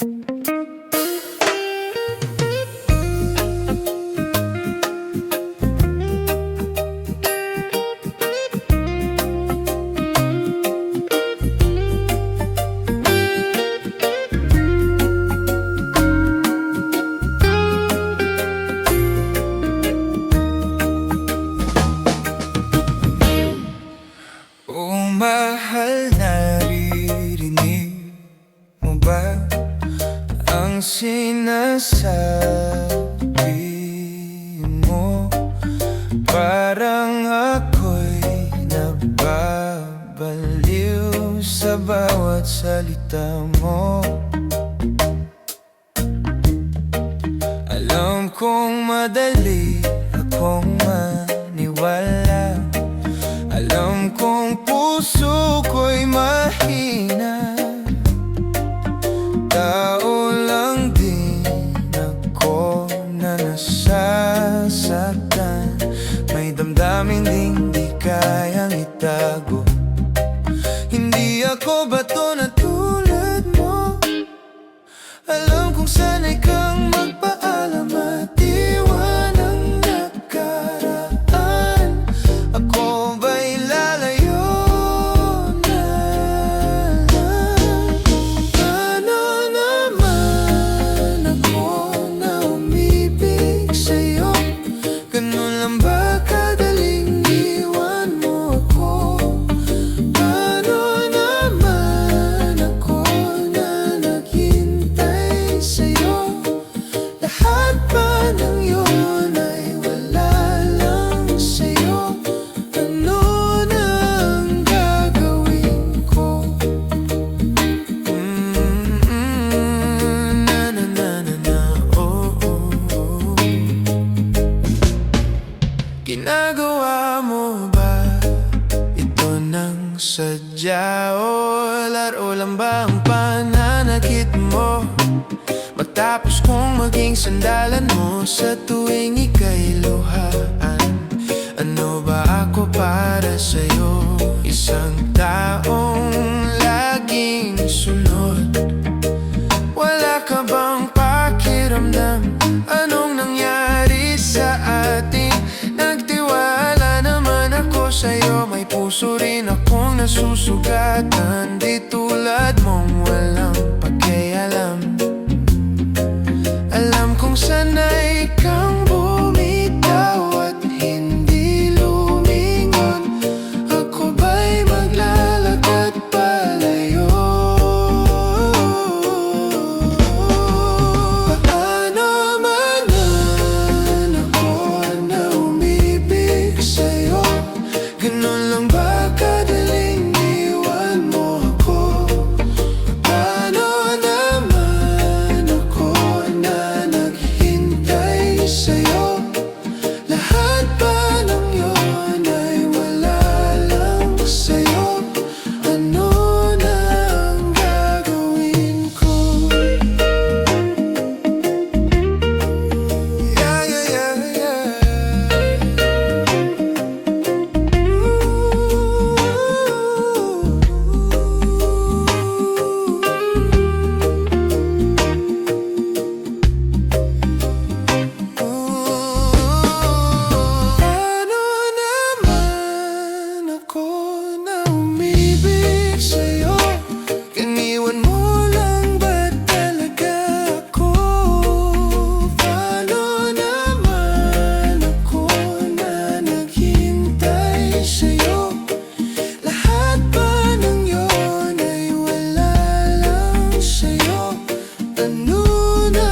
Oh, mahal, naririnig mo ba ang sinasabi mo? Parang ako'y nababaliw sa bawat salita mo. Alam kong madali akong maniwala. Alam kong puso ko'y mahina. Tao lang din ako na nasasaktan. May damdamin ding di kayang itago. Hindi ako bato na tulad mo. Alam kong sanay kang magpaalam at iwan ang nakaraan. Ako ba'y lalayo na? Paano naman ako na umibig sa'yo? Ganun lang ba kadaling iwan mo ako? Paano naman ako na naghintay sa'yo? Lahat ba ng yun ay wala lang sa'yo? Ano na ang gagawin ko? Na na na na na, oh, oh, oh. Ginagawa mo ba ito ng sadya o laro lang ba ang pananakit mo? Matapos kong maging sandalan mo sa tuwing ika'y luhaan. Ano ba ako para sa'yo? Isang taong laging sunod. Wala ka bang pakiramdam? Anong nangyari sa atin? Nagtiwala naman ako sa'yo. May puso rin akong nasusugatan. Di tulad mong walang pakialam. Alam kong sanay kang bumitaw at hindi lumingon. Ako ba'y maglalakad palayo? Paano man ako na umibig sa'yo? Ganun lang ba kadaling iwan mo ako? Paano naman ako na naghintay sa'yo? Lahat ba ng yun ay wala lang sa'yo? Ano na ang gagawin ko? Yeah, yeah, yeah, yeah. Paano naman ako na umibig sa'yo? Iniwan mo lang ba talaga ako? Paano naman ako na naghintay sa'yo? Lahat ba ng yun ay wala lang sa'yo? Ano na